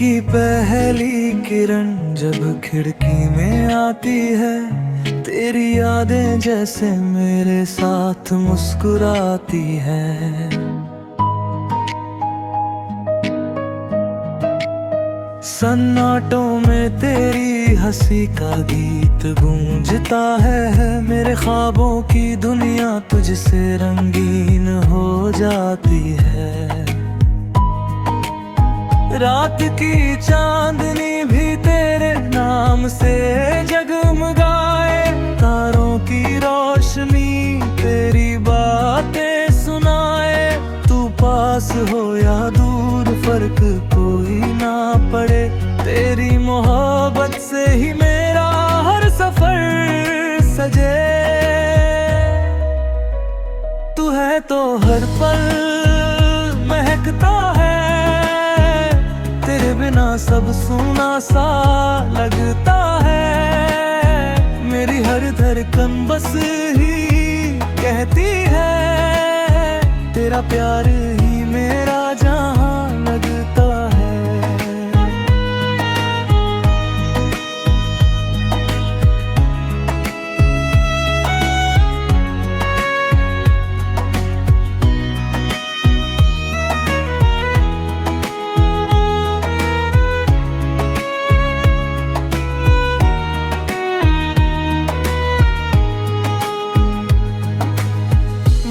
की पहली किरण जब खिड़की में आती है, तेरी यादें जैसे मेरे साथ मुस्कुराती है। सन्नाटों में तेरी हंसी का गीत गूंजता है, मेरे ख्वाबों की दुनिया तुझसे रंगीन हो जाती है। रात की चांदनी भी तेरे नाम से जगमगाए, तारों की रोशनी तेरी बातें सुनाए। तू पास हो या दूर फर्क कोई ना पड़े, तेरी मोहब्बत से ही मेरा हर सफर सजे। तू है तो हर पल महकता है, तेरे बिना सब सूना सा लगता है। मेरी हर धड़कन बस ही कहती है, तेरा प्यार ही मेरा जहां लगता है।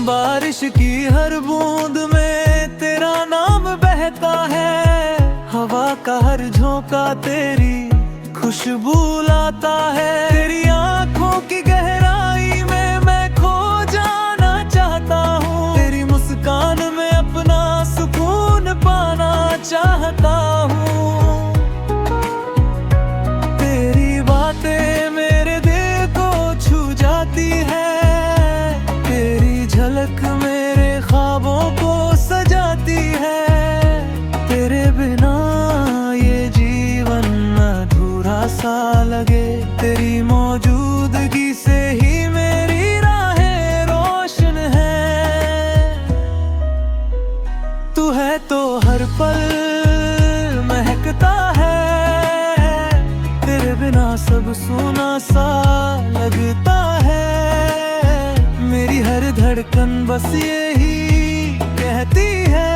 बारिश की हर बूंद में तेरा नाम बहता है, हवा का हर झोंका तेरी खुशबू लाता है। तेरी आंखों की गहराई में मैं खो जाना चाहता हूँ, तेरी मुस्कान में अपना सुकून पाना चाहता हूँ। तेरी बातें मेरे दिल को छू जाती है, झलक मेरे ख्वाबों को सजाती है। तेरे बिना ये जीवन अधूरा सा लगे, तेरी मौजूदगी से ही मेरी राहें रोशन है। तू है तो हर पल महकता है, तेरे बिना सब सूना सा लगता है। मेरी हर धड़कन बस यही कहती है,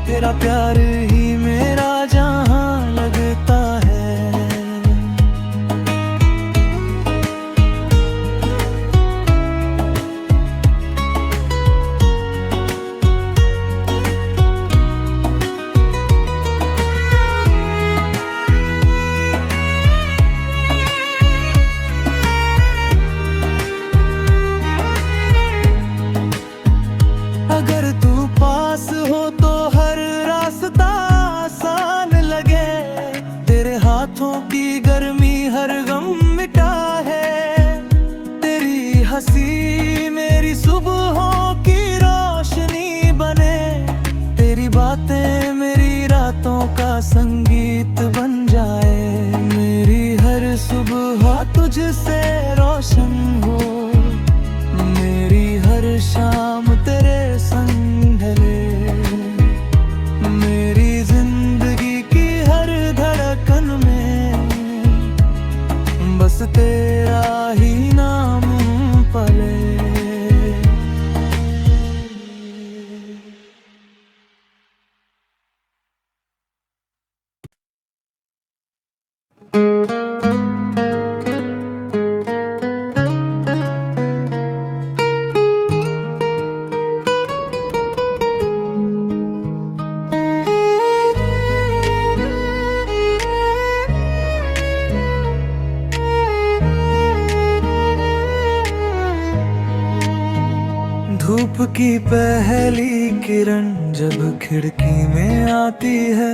तेरा प्यार ही मेरा जहां लगता है। अगर तू पास हो तो हर रास्ता आसान लगे, तेरे हाथों की गर्मी हर गम मिटा है। तेरी हंसी मेरी सुबहों की रोशनी बने, तेरी बातें मेरी रातों का संगीत बन जाए। मेरी हर सुबह तुझसे रोशन हो, मेरी हर शाम तेरे संग ढले। मेरी जिंदगी की हर धड़कन में बस तेरा ही नाम पले। धूप की पहली किरण जब खिड़की में आती है,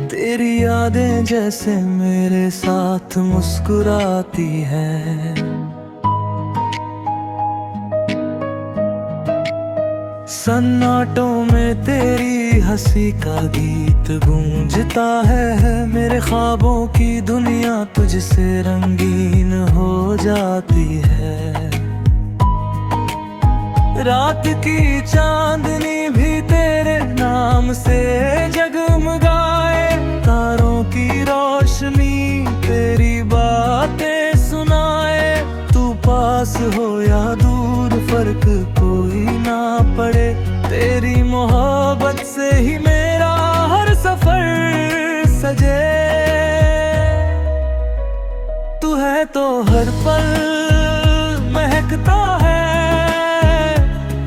तेरी यादें जैसे मेरे साथ मुस्कुराती है। सन्नाटों में तेरी हंसी का गीत गूंजता है, मेरे ख्वाबों की दुनिया तुझसे रंगीन हो जाती है। रात की चांदनी भी तेरे नाम से जगमगाए, पास हो या दूर फर्क कोई ना पड़े, तेरी मोहब्बत से ही मेरा हर सफर सजे। तू है तो हर पल महकता है,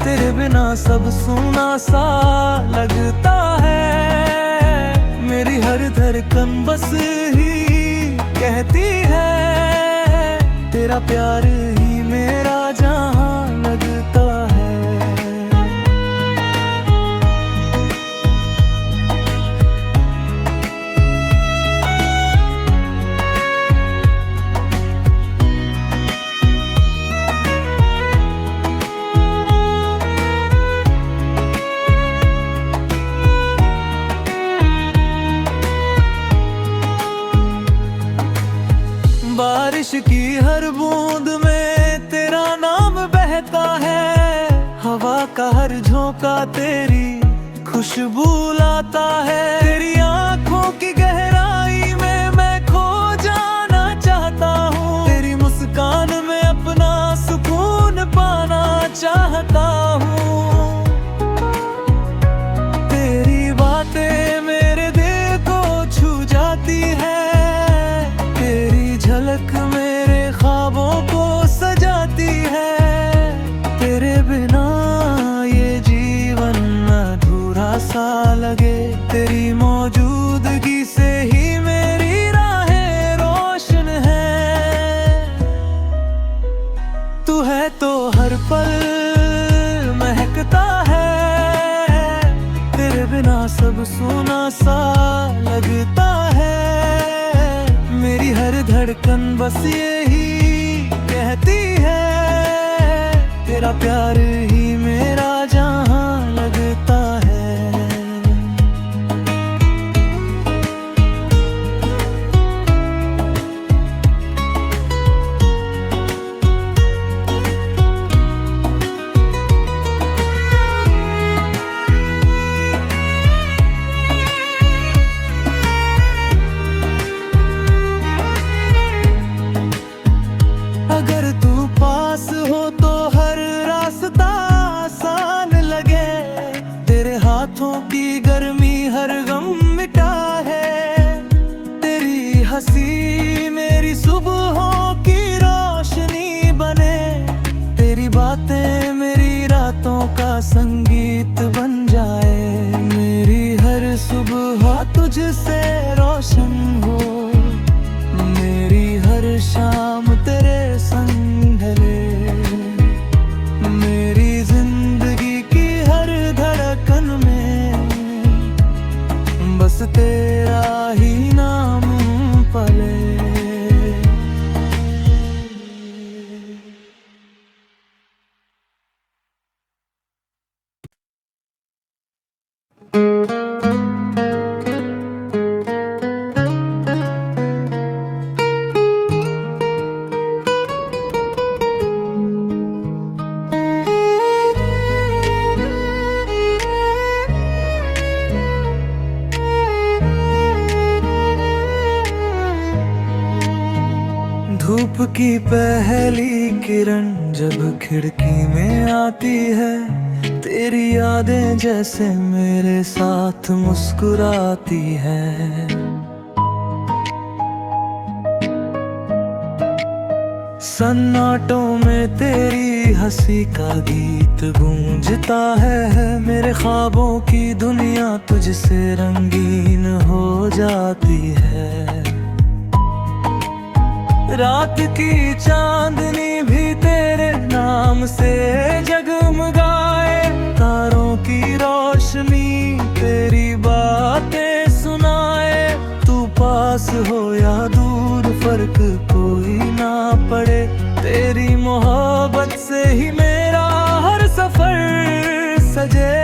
तेरे बिना सब सूना सा लगता है। मेरी हर धड़कन बस ही कहती है, तेरा प्यार ही मेरा जहां लगता है। बारिश की हर बूंद में तेरा नाम बहता है, हवा का हर झोंका तेरी खुशबू लाता है। तेरी आंखों की गहराई में मैं खो जाना चाहता हूँ, तेरी मुस्कान में अपना सुकून पाना चाहता हूँ। तेरी बातें मेरे दिल को छू जाती है, झलक मेरे ख्वाबों को सजाती है। तेरे बिना ये जीवन अधूरा सा लगे, तेरी मौजूदगी से ही मेरी राहें रोशन है। तू है तो हर पल महकता है, तेरे बिना सब सूना सा लगता है। मेरी हर धड़कन बस यही कहती है, तेरा प्यार ही मेरा जहां लगता है। अगर तू पास हो तो हर रास्ता आसान लगे, तेरे हाथों की गर्मी हर गम मिटा है। तेरी हंसी मेरी सुबहों की रोशनी बने, तेरी बातें मेरी रातों का संगीत बन जाए। मेरी हर सुबह तुझसे रोशन हो, मेरी हर शाम तेरे संग ढले। मेरी जिंदगी की हर धड़कन में बस तेरा ही नाम पले। धूप की पहली किरण जब खिड़की में आती है, तेरी यादें जैसे मेरे साथ मुस्कुराती है। सन्नाटों में तेरी हंसी का गीत गूंजता है। मेरे ख्वाबों की दुनिया तुझसे रंगीन हो जाती है। रात की चांदनी भी तेरे नाम से जगमगाए, तारों की रोशनी तेरी बातें सुनाए। तू पास हो या दूर फर्क कोई ना पड़े, तेरी मोहब्बत से ही मेरा हर सफर सजे।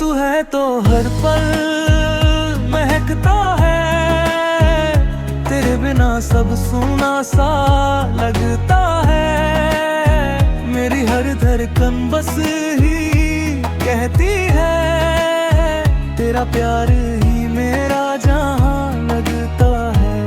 तू है तो हर पल महकता है, तेरे बिना सब सूना सा लगता है। मेरी हर धड़कन बस ही कहती है, तेरा प्यार ही मेरा जहां लगता है।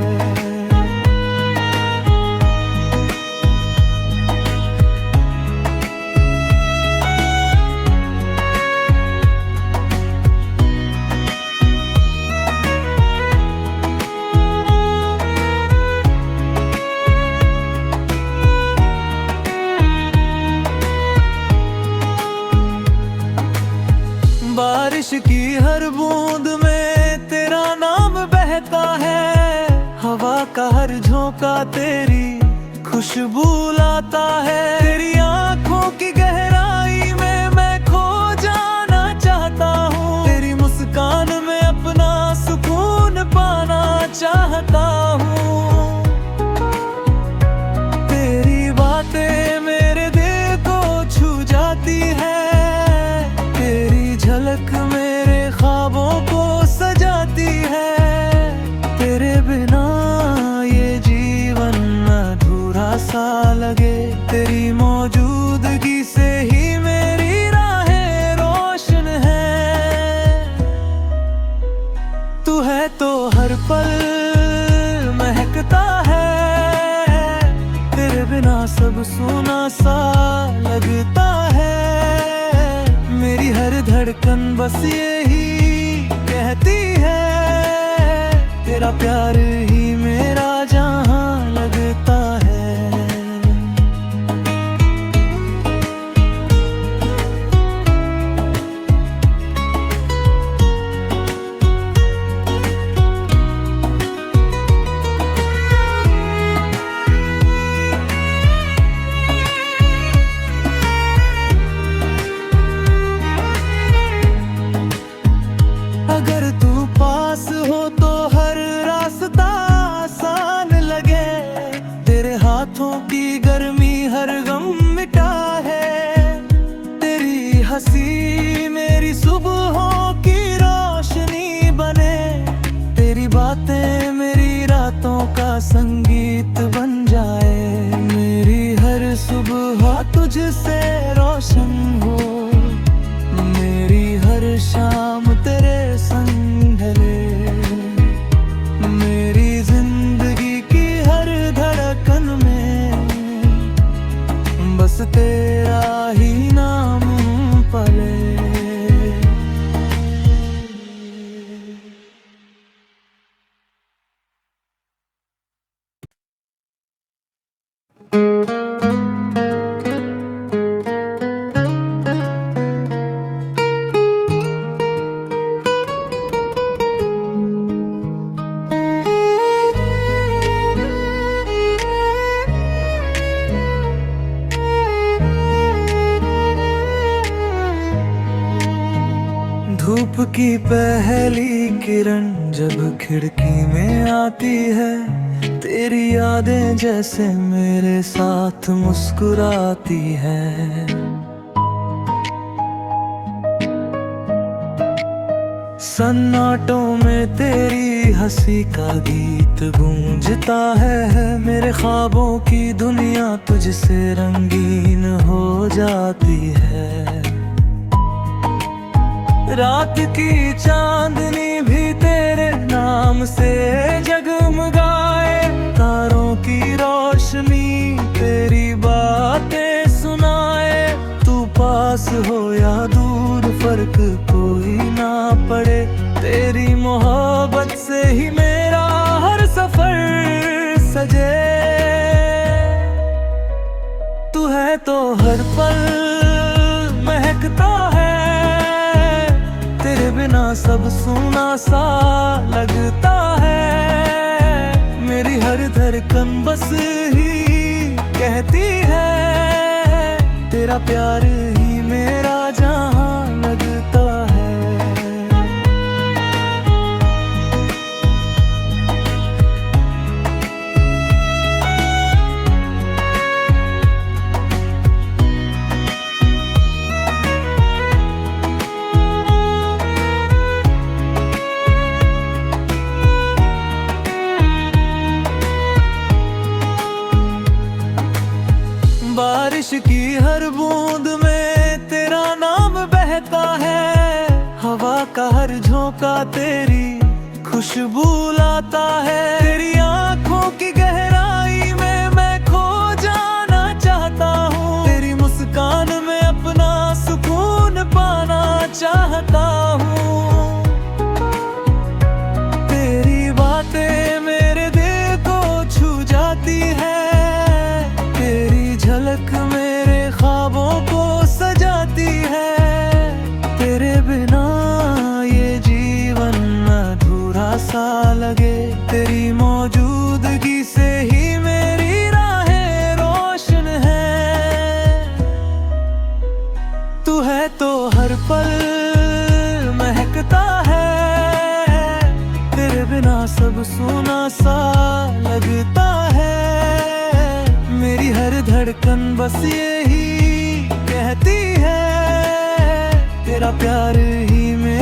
बारिश की हर बूंद में तेरा नाम बहता है, हवा का हर झोंका तेरी खुशबू लाता है। तेरी आंखों की गहराई में मैं खो जाना चाहता हूँ, तेरी मुस्कान में अपना सुकून पाना चाहता हूँ। तेरी बातें मेरे दिल को छू जाती है, तेरी झलक मेरे ख्वाबों को सजाती है। तेरे बिना ये जीवन अधूरा सा लगे, तेरी मौजूदगी से ही मेरी राहें रोशन है। तू है तो हर पल महकता है, तेरे बिना सब सूना सा लगता है। मेरी हर धड़कन बस यही कहती है, तेरा प्यार ही मेरा जहां लगता है। अगर तू पास हो तो हर रास्ता आसान लगे, तेरे हाथों की गर्मी हर गम मिटा है। तेरी हंसी मेरी सुबहों की रोशनी बने, तेरी बातें मेरी रातों का संगीत बन जाए। मेरी हर सुबह तुझसे रोशन हो, मेरी हर शाम तेरे संग ढले। मेरी जिंदगी की हर धड़कन में बस तेरा ही नाम पले। धूप की पहली किरण जब खिड़की में आती है, तेरी यादें जैसे मेरे साथ मुस्कुराती है। सन्नाटों में तेरी हंसी का गीत गूंजता है, मेरे ख्वाबों की दुनिया तुझसे रंगीन हो जाती है। रात की चांदनी भी तेरे नाम से जगमगाए, तारों की रोशनी तेरी बातें सुनाए। तू पास हो या दूर फर्क कोई ना पड़े, तेरी मोहब्बत से ही मेरा हर सफर सजे। तू है तो हर पल महकता है, तेरे बिना सब सूना सा लगता है। मेरी हर धड़कन बस ही कहती है, तेरा प्यार ही मेरा जहां लगता है। बारिश की हर बूंद में तेरा नाम बहता है, हवा का हर झोंका तेरी खुशबू लाता है। तेरी आंखों की गहराई में मैं खो जाना चाहता हूँ, तेरी मुस्कान में अपना सुकून पाना चाहता हूँ। तेरी बातें मेरे दिल को छू जाती है, तेरी झलक मेरे ख्वाबों को सजाती है। तेरे बिना लगे। तेरी मौजूदगी से ही मेरी राहें रोशन है। तू है तो हर पल महकता है, तेरे बिना सब सूना सा लगता है। मेरी हर धड़कन बस यही कहती है, तेरा प्यार ही मेरा